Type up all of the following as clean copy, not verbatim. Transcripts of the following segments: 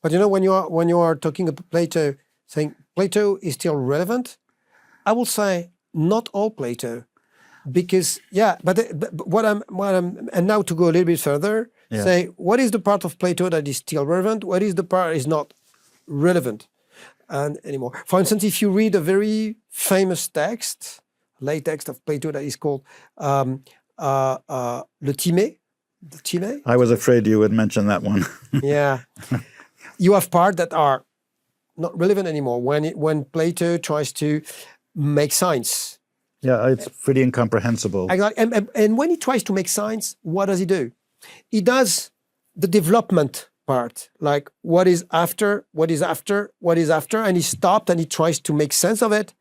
But you know, when you are talking about Plato, saying Plato is still relevant, I will say not all Plato, because but what I'm and now to go a little bit further, say what is the part of Plato that is still relevant, what is the part is not relevant anymore. For instance, if you read a very famous text, late text of Plato that is called Le Timée. The Timée. I was afraid you would mention that one. Yeah. You have parts that are not relevant anymore when Plato tries to make science. Yeah, it's pretty incomprehensible. And when he tries to make science, what does he do? He does the development part, like what is after, and he stopped and he tries to make sense of it.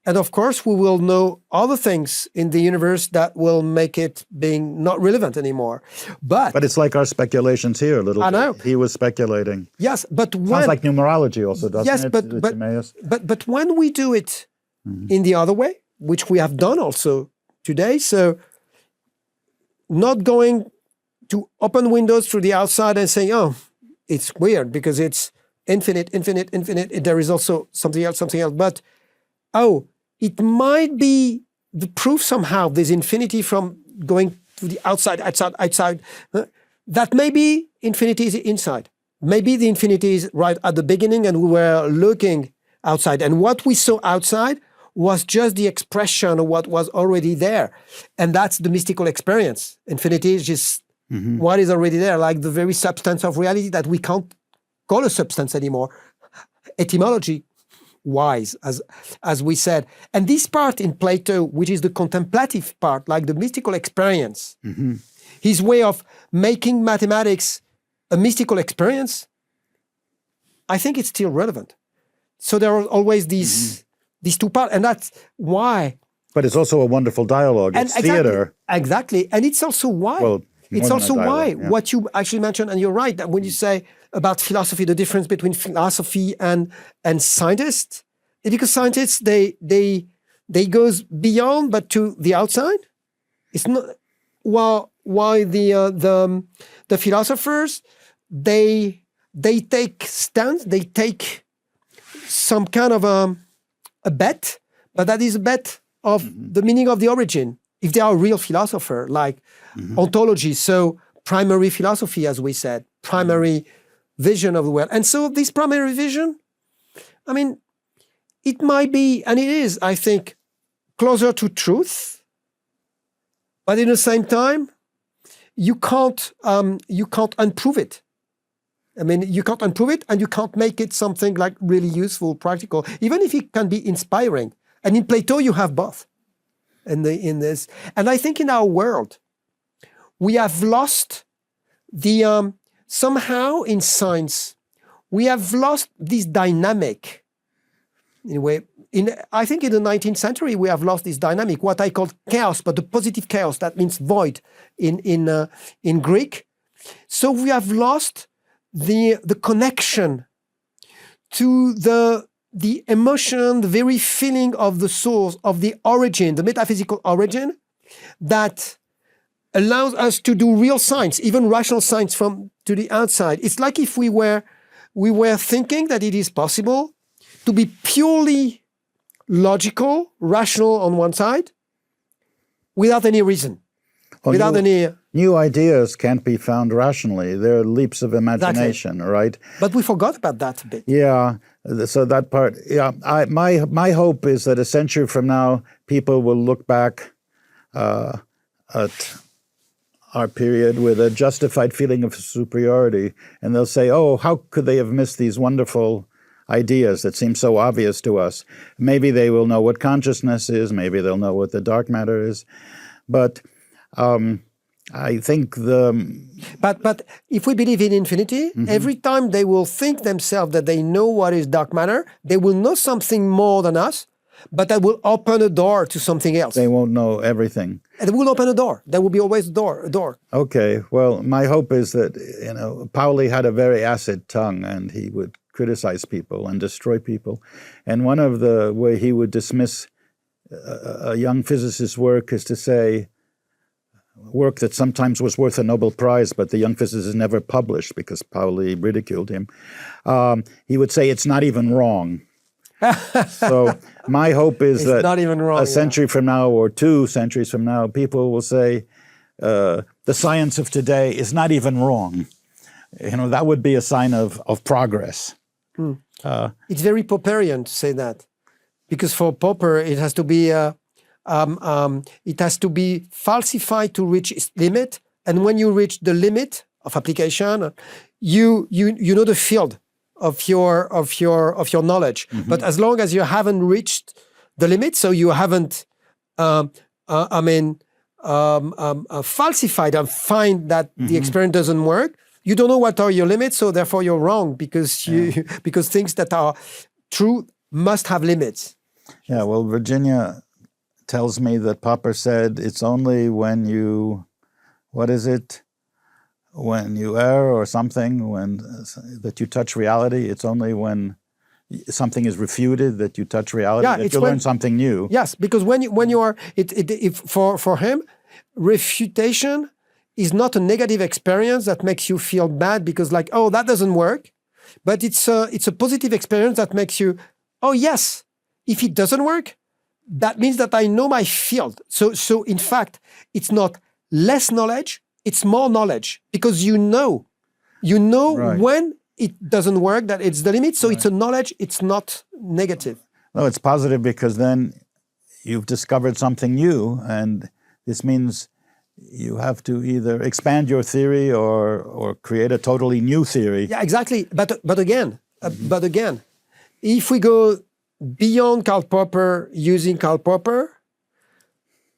And of course, we will know other things in the universe that will make it being not relevant anymore. But it's like our speculations here a little bit. I know. He was speculating. Yes, but sounds like numerology also, doesn't it? Yes, but when we do it in the other way, which we have done also today, so not going to open windows through the outside and saying, oh, it's weird because it's infinite. There is also something else. But, it might be the proof somehow, this infinity from going to the outside, that maybe infinity is inside. Maybe the infinity is right at the beginning and we were looking outside. And what we saw outside was just the expression of what was already there. And that's the mystical experience. Infinity is just what is already there, like the very substance of reality that we can't call a substance anymore. Etymology wise, as we said. And this part in Plato, which is the contemplative part, like the mystical experience, his way of making mathematics a mystical experience, I think it's still relevant. So there are always these two parts, and that's why. But it's also a wonderful dialogue. It's theater. Exactly. And it's also why. Well, it's also why what you actually mentioned, and you're right, that when you say about philosophy, the difference between philosophy and scientists, because scientists they goes beyond but to the outside. It's not why the philosophers they take stance, they take some kind of a bet, but that is a bet of the meaning of the origin. If they are a real philosopher, like ontology, so primary philosophy, as we said, primary vision of the world. And so this primary vision, I mean, it might be, and it is, I think, closer to truth, but at the same time, you can't unprove it. I mean, you can't unprove it, and you can't make it something like really useful, practical, even if it can be inspiring. And in Plato, you have both. In this, and I think in our world, we have lost the somehow in science, we have lost this dynamic. In a way, I think in the 19th century we have lost this dynamic, what I call chaos, but the positive chaos, that means void in Greek. So we have lost the connection to the emotion, the very feeling of the source, of the origin, the metaphysical origin, that allows us to do real science, even rational science to the outside. It's like if we were thinking that it is possible to be purely logical, rational on one side, without any reason, without any... New ideas can't be found rationally. They're leaps of imagination, right? But we forgot about that a bit. Yeah, so that part, my hope is that a century from now, people will look back at our period with a justified feeling of superiority, and they'll say, oh, how could they have missed these wonderful ideas that seem so obvious to us? Maybe they will know what consciousness is, maybe they'll know what the dark matter is, but I think But if we believe in infinity, every time they will think themselves that they know what is dark matter, they will know something more than us, but that will open a door to something else. They won't know everything. And they will open a door. There will be always a door. Okay, well, my hope is that, Pauli had a very acid tongue, and he would criticize people and destroy people. And one of the way he would dismiss a young physicist's work is to say, work that sometimes was worth a Nobel Prize, but the young physicist never published because Pauli ridiculed him. He would say it's not even wrong. So my hope is It's that not even wrong, a century from now or 2 centuries from now, people will say the science of today is not even wrong. That would be a sign of progress. It's very Popperian to say that, because for Popper it has to be falsified to reach its limit, and when you reach the limit of application, you know the field of your knowledge. Mm-hmm. But as long as you haven't reached the limit, so you haven't falsified and find that the experiment doesn't work, you don't know what are your limits, so therefore you're wrong, because because things that are true must have limits. Yeah, well, Virginia tells me that Popper said it's only when you, when you err or something, that you touch reality. It's only when something is refuted that you touch reality, that you learn something new. Yes, because when you are, for him, refutation is not a negative experience that makes you feel bad because like, oh, that doesn't work, but it's a positive experience that makes you, oh yes, if it doesn't work, that means that I know my field. So in fact, it's not less knowledge, it's more knowledge, because you know right. When it doesn't work, that it's the limit. So right. It's a knowledge, it's not negative. No, it's positive because then you've discovered something new, and this means you have to either expand your theory or create a totally new theory. Yeah, exactly. But again, if we go beyond Karl Popper using Karl Popper,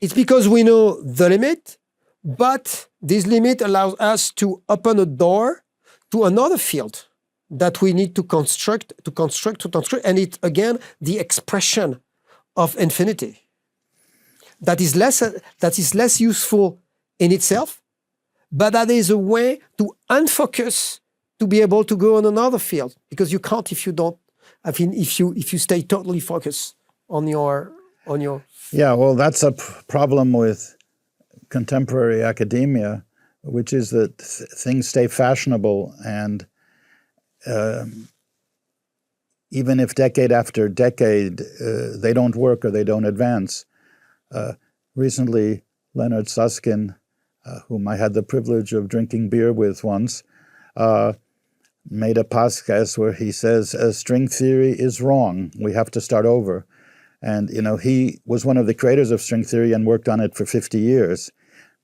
it's because we know the limit, but this limit allows us to open a door to another field that we need to construct, and it's again the expression of infinity. That is less useful in itself, but that is a way to unfocus, to be able to go on another field, because you can't if you don't. I mean, if you stay totally focused on your. Yeah, well, that's a problem with contemporary academia, which is that things stay fashionable, and even if decade after decade they don't work or they don't advance. Recently, Leonard Susskind, whom I had the privilege of drinking beer with once, made a podcast where he says, string theory is wrong. We have to start over. And, he was one of the creators of string theory and worked on it for 50 years.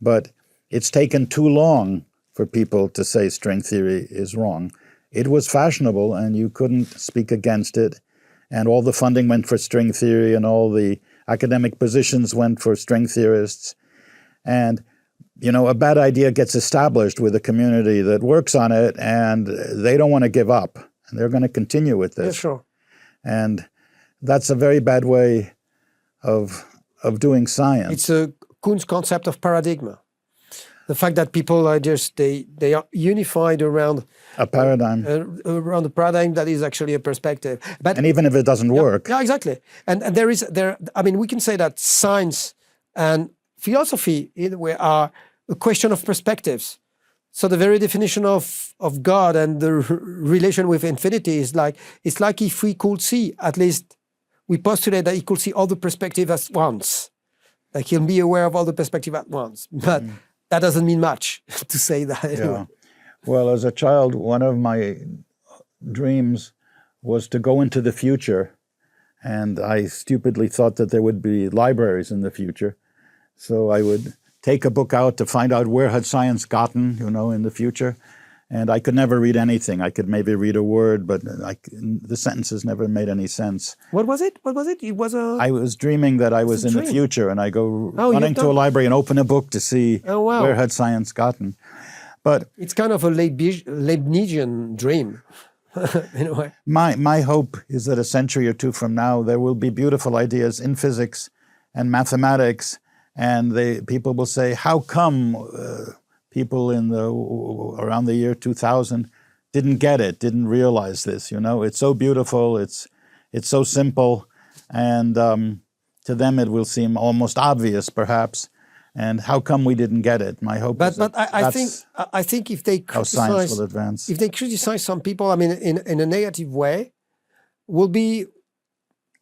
But it's taken too long for people to say string theory is wrong. It was fashionable, and you couldn't speak against it. And all the funding went for string theory, and all the academic positions went for string theorists. And a bad idea gets established with a community that works on it, and they don't want to give up, and they're going to continue with this. Yeah, sure. And that's a very bad way of doing science. It's a Kuhn's concept of paradigm. The fact that people are they are unified around a paradigm, around a paradigm that is actually a perspective. And even if it doesn't work, yeah, exactly. And I mean, we can say that science and philosophy in a way are a question of perspectives. So the very definition of God and the relation with infinity is like, it's like if we could see, at least we postulate that he could see all the perspectives at once. Like he'll be aware of all the perspectives at once. But that doesn't mean much to say that. Anyway. Yeah. Well, as a child, one of my dreams was to go into the future. And I stupidly thought that there would be libraries in the future. So I would take a book out to find out where had science gotten, in the future. And I could never read anything. I could maybe read a word, but the sentences never made any sense. What was it? It was a... I was dreaming that I was in the future, and I go running to a library and open a book to see where had science gotten. But it's kind of a Leibnizian dream, in a way. My hope is that a century or two from now, there will be beautiful ideas in physics and mathematics, and people will say, how come people around the year 2000 didn't get it, didn't realize this? It's so beautiful, it's so simple, and to them it will seem almost obvious, perhaps. And how come we didn't get it? My hope is But that I think if they how science will advance. if they criticize some people, I mean, in a negative way, will be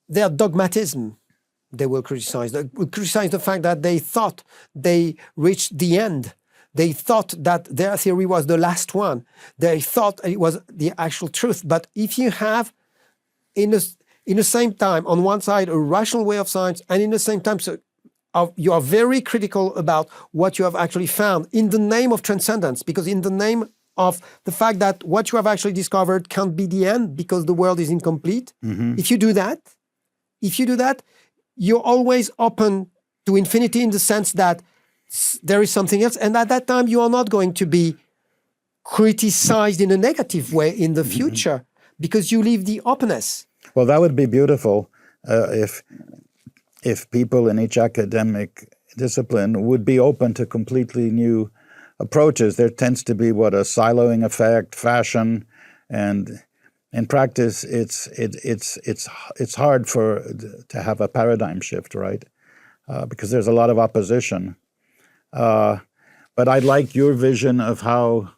their dogmatism. They will criticize. They will criticize the fact that they thought they reached the end. They thought that their theory was the last one. They thought it was the actual truth. But if you have, in the same time, on one side, a rational way of science, and in the same time, you are very critical about what you have actually found in the name of transcendence, because in the name of the fact that what you have actually discovered can't be the end because the world is incomplete. Mm-hmm. If you do that, you're always open to infinity in the sense that there is something else. And at that time, you are not going to be criticized in a negative way in the future because you leave the openness. Well, that would be beautiful if people in each academic discipline would be open to completely new approaches. There tends to be a siloing effect, fashion, and in practice, it's hard to have a paradigm shift, right? Because there's a lot of opposition. But I like your vision of how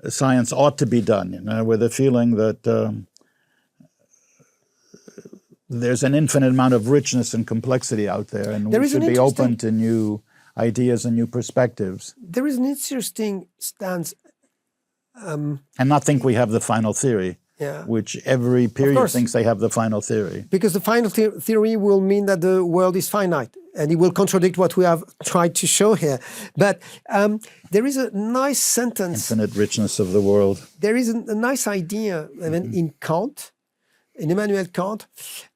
science ought to be done, with a feeling that there's an infinite amount of richness and complexity out there, and we should be open to new ideas and new perspectives. There is an interesting stance. And not think we have the final theory, which every period thinks they have the final theory. Because the final theory will mean that the world is finite, and it will contradict what we have tried to show here. But there is a nice sentence. Infinite richness of the world. There is a nice idea in Kant, in Immanuel Kant,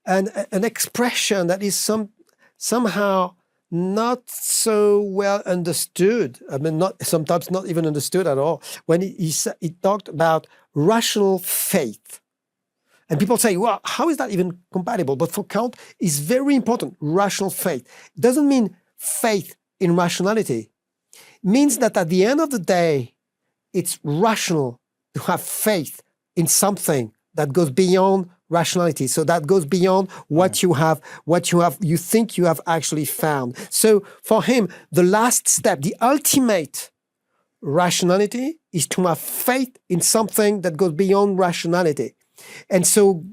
and an expression that is somehow not so well understood. I mean, sometimes not even understood at all. When he talked about rational faith. And people say, well, how is that even compatible? But for Kant, it's very important, rational faith. It doesn't mean faith in rationality. It means that at the end of the day, it's rational to have faith in something that goes beyond rationality. So that goes beyond what you think you have actually found. So for him, the last step, the ultimate rationality is to have faith in something that goes beyond rationality. And so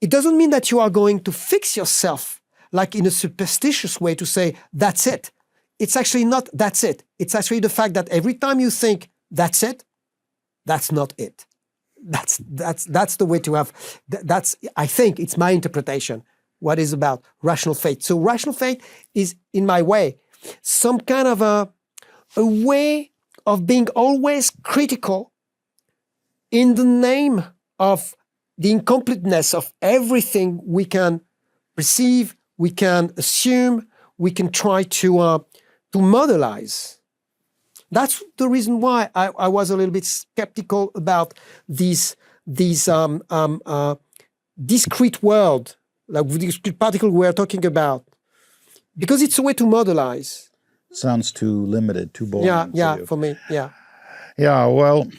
it doesn't mean that you are going to fix yourself like in a superstitious way to say, that's it. It's actually not that's it. It's actually the fact that every time you think that's it, that's not it. That's the way to have, I think it's my interpretation, what is about rational faith. So rational faith is, in my way, some kind of a way of being always critical in the name of the incompleteness of everything we can perceive, we can assume, we can try to modelize. That's the reason why I was a little bit skeptical about these discrete world, like the discrete particle we're talking about, because it's a way to modelize. Sounds too limited, too boring. Yeah, for me, yeah. Yeah, well,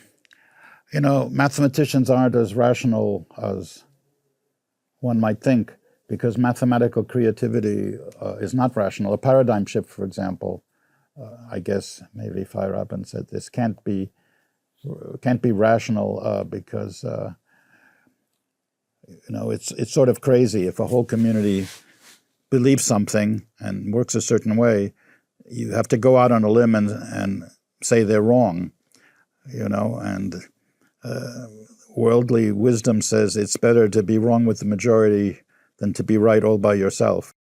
mathematicians aren't as rational as one might think, because mathematical creativity is not rational. A paradigm shift, for example, I guess maybe Feyerabend said this can't be rational because it's sort of crazy if a whole community believes something and works a certain way. You have to go out on a limb and say they're wrong, and worldly wisdom says it's better to be wrong with the majority than to be right all by yourself.